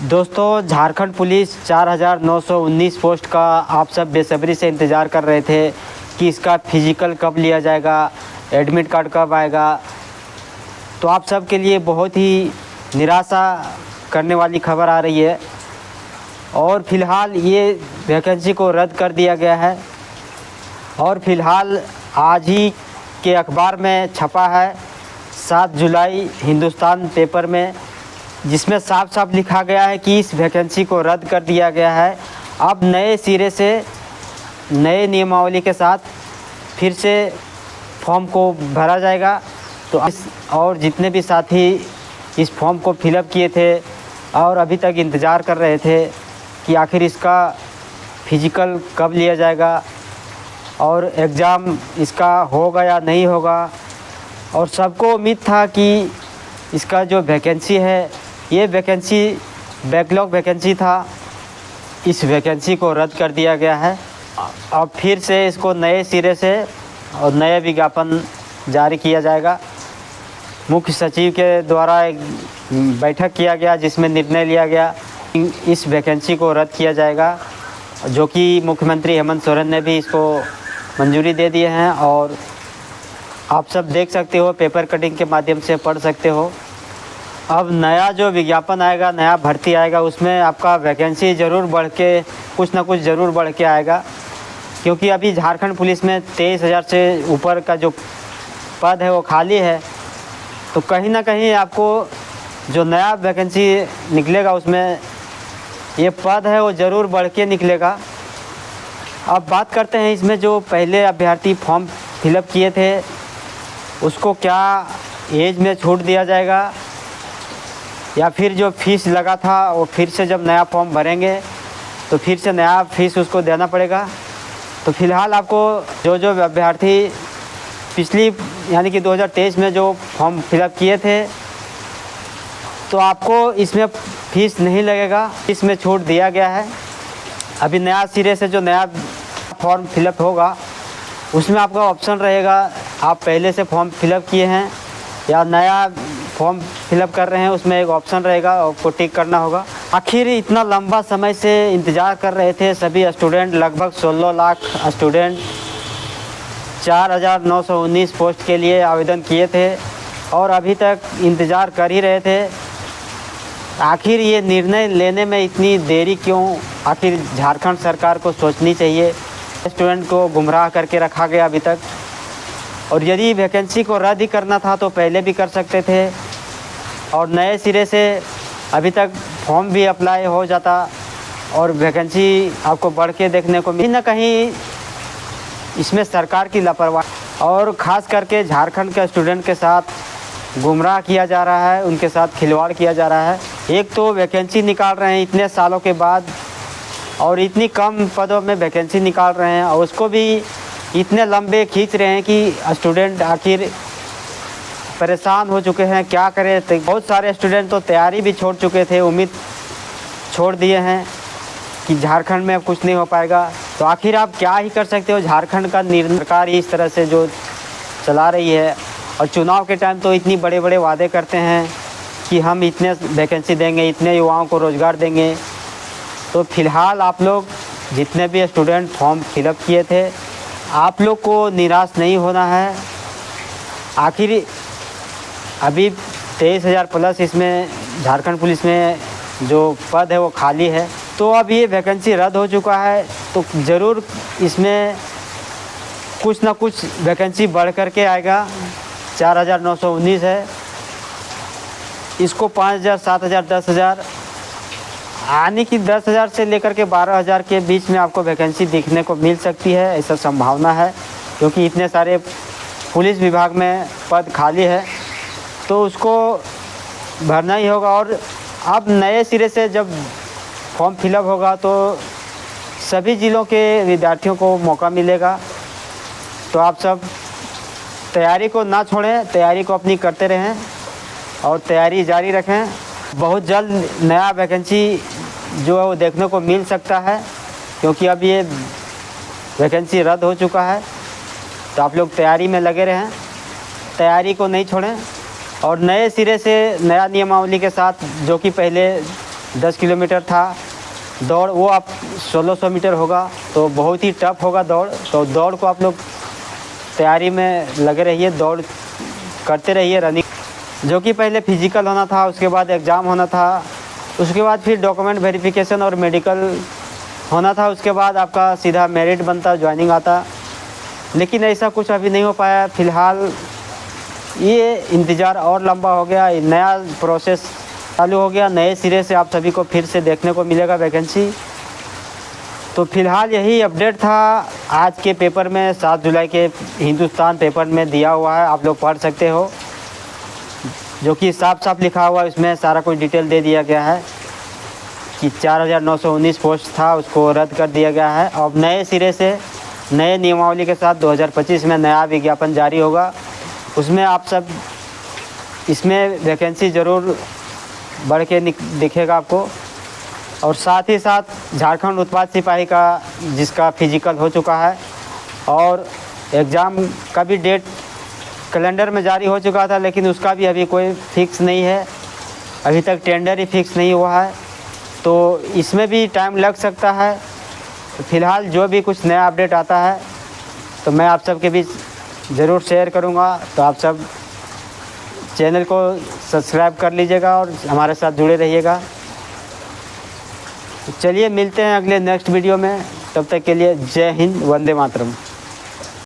दोस्तों, Jharkhand police 4919 post का आप सब बेसब्री से इंतज़ार कर रहे थे कि इसका फिज़िकल कब लिया जाएगा, एडमिट कार्ड कब आएगा। तो आप सब के लिए बहुत ही निराशा करने वाली खबर आ रही है और फ़िलहाल ये वैकेंसी को रद्द कर दिया गया है। और फ़िलहाल आज ही के अखबार में छपा है 7 जुलाई हिंदुस्तान पेपर में, जिसमें साफ साफ लिखा गया है कि इस वैकेंसी को रद्द कर दिया गया है। अब नए सिरे से नए नियमावली के साथ फिर से फॉर्म को भरा जाएगा। तो और जितने भी साथी इस फॉर्म को फिलअप किए थे और अभी तक इंतज़ार कर रहे थे कि आखिर इसका फिजिकल कब लिया जाएगा और एग्ज़ाम इसका होगा या नहीं होगा, और सबको उम्मीद था कि इसका जो वैकेंसी है, ये वैकेंसी बैकलॉग वैकेंसी था, इस वैकेंसी को रद्द कर दिया गया है। अब फिर से इसको नए सिरे से और नया विज्ञापन जारी किया जाएगा। मुख्य सचिव के द्वारा एक बैठक किया गया जिसमें निर्णय लिया गया इस वैकेंसी को रद्द किया जाएगा, जो कि मुख्यमंत्री हेमंत सोरेन ने भी इसको मंजूरी दे दिए हैं। और आप सब देख सकते हो, पेपर कटिंग के माध्यम से पढ़ सकते हो। अब नया जो विज्ञापन आएगा, नया भर्ती आएगा, उसमें आपका वैकेंसी ज़रूर बढ़ के कुछ ना कुछ ज़रूर बढ़ के आएगा, क्योंकि अभी झारखंड पुलिस में 23,000 से ऊपर का जो पद है वो खाली है। तो कहीं ना कहीं आपको जो नया वैकेंसी निकलेगा उसमें ये पद है वो ज़रूर बढ़ के निकलेगा। अब बात करते हैं इसमें जो पहले अभ्यर्थी फॉर्म फिलअप किए थे उसको क्या एज में छूट दिया जाएगा, या फिर जो फीस लगा था वो फिर से जब नया फॉर्म भरेंगे तो फिर से नया फीस उसको देना पड़ेगा। तो फ़िलहाल आपको जो अभ्यर्थी पिछली यानी कि 2023 में जो फॉर्म फिलअप किए थे तो आपको इसमें फ़ीस नहीं लगेगा, इसमें छूट दिया गया है। अभी नया सिरे से जो नया फॉर्म फिलअप होगा उसमें आपका ऑप्शन रहेगा, आप पहले से फॉर्म फिलअप किए हैं या नया फॉर्म फिलअप कर रहे हैं, उसमें एक ऑप्शन रहेगा, आपको टिक करना होगा। आखिर इतना लंबा समय से इंतज़ार कर रहे थे सभी स्टूडेंट, लगभग 16 लाख स्टूडेंट 4919 पोस्ट के लिए आवेदन किए थे और अभी तक इंतज़ार कर ही रहे थे। आखिर ये निर्णय लेने में इतनी देरी क्यों? आखिर झारखंड सरकार को सोचनी चाहिए। स्टूडेंट को गुमराह करके रखा गया अभी तक, और यदि वैकेंसी को रद्द ही करना था तो पहले भी कर सकते थे और नए सिरे से अभी तक फॉर्म भी अप्लाई हो जाता और वैकेंसी आपको बढ़ के देखने को कहीं ना कहीं इसमें सरकार की लापरवाही और ख़ास करके झारखंड के स्टूडेंट के साथ गुमराह किया जा रहा है, उनके साथ खिलवाड़ किया जा रहा है। एक तो वैकेंसी निकाल रहे हैं इतने सालों के बाद और इतनी कम पदों में वैकेंसी निकाल रहे हैं और उसको भी इतने लंबे खींच रहे हैं कि स्टूडेंट आखिर परेशान हो चुके हैं, क्या करें। तो बहुत सारे स्टूडेंट तो तैयारी भी छोड़ चुके थे, उम्मीद छोड़ दिए हैं कि झारखंड में अब कुछ नहीं हो पाएगा। तो आखिर आप क्या ही कर सकते हो, झारखंड का सरकार इस तरह से जो चला रही है। और चुनाव के टाइम तो इतनी बड़े बड़े वादे करते हैं कि हम इतने वैकेंसी देंगे, इतने युवाओं को रोज़गार देंगे। तो फ़िलहाल आप लोग जितने भी स्टूडेंट फॉर्म फिलअप किए थे, आप लोग को निराश नहीं होना है। आखिर अभी 23,000 प्लस इसमें झारखंड पुलिस में जो पद है वो खाली है। तो अब ये वैकेंसी रद्द हो चुका है तो ज़रूर इसमें कुछ ना कुछ वैकेंसी बढ़ कर के आएगा। 4919 है, इसको 5,000, 7,000, 10,000 आने की 10,000 से लेकर के 12,000 के बीच में आपको वैकेंसी दिखने को मिल सकती है, ऐसा संभावना है, क्योंकि इतने सारे पुलिस विभाग में पद खाली है तो उसको भरना ही होगा। और अब नए सिरे से जब फॉर्म फिलअप होगा तो सभी ज़िलों के विद्यार्थियों को मौका मिलेगा। तो आप सब तैयारी को ना छोड़ें, तैयारी को अपनी करते रहें और तैयारी जारी रखें। बहुत जल्द नया वैकेंसी जो है वो देखने को मिल सकता है, क्योंकि अब ये वैकेंसी रद्द हो चुका है। तो आप लोग तैयारी में लगे रहें, तैयारी को नहीं छोड़ें और नए सिरे से नया नियमावली के साथ जो कि पहले 10 किलोमीटर था दौड़, वो आप 1600 मीटर होगा, तो बहुत ही टफ होगा दौड़। तो दौड़ को आप लोग तैयारी में लगे रहिए, दौड़ करते रहिए रनिंग। जो कि पहले फिजिकल होना था, उसके बाद एग्ज़ाम होना था, उसके बाद फिर डॉक्यूमेंट वेरिफिकेशन और मेडिकल होना था, उसके बाद आपका सीधा मेरिट बनता, ज्वाइनिंग आता। लेकिन ऐसा कुछ अभी नहीं हो पाया। फ़िलहाल ये इंतज़ार और लंबा हो गया, नया प्रोसेस चालू हो गया, नए सिरे से आप सभी को फिर से देखने को मिलेगा वैकेंसी। तो फ़िलहाल यही अपडेट था आज के पेपर में, 7 जुलाई के हिंदुस्तान पेपर में दिया हुआ है, आप लोग पढ़ सकते हो, जो कि साफ साफ लिखा हुआ है, उसमें सारा कुछ डिटेल दे दिया गया है कि 4919 पोस्ट था, उसको रद्द कर दिया गया है। अब नए सिरे से नए नियमावली के साथ 2025 में नया विज्ञापन जारी होगा, उसमें आप सब, इसमें वैकेंसी ज़रूर बढ़ के दिखेगा आपको। और साथ ही साथ झारखंड उत्पाद सिपाही का, जिसका फिजिकल हो चुका है और एग्ज़ाम का भी डेट कैलेंडर में जारी हो चुका था, लेकिन उसका भी अभी कोई फिक्स नहीं है, अभी तक टेंडर ही फिक्स नहीं हुआ है, तो इसमें भी टाइम लग सकता है। तो फ़िलहाल जो भी कुछ नया अपडेट आता है तो मैं आप सबके बीच ज़रूर शेयर करूँगा। तो आप सब चैनल को सब्सक्राइब कर लीजिएगा और हमारे साथ जुड़े रहिएगा। चलिए मिलते हैं अगले नेक्स्ट वीडियो में, तब तक के लिए जय हिंद, वंदे मातरम।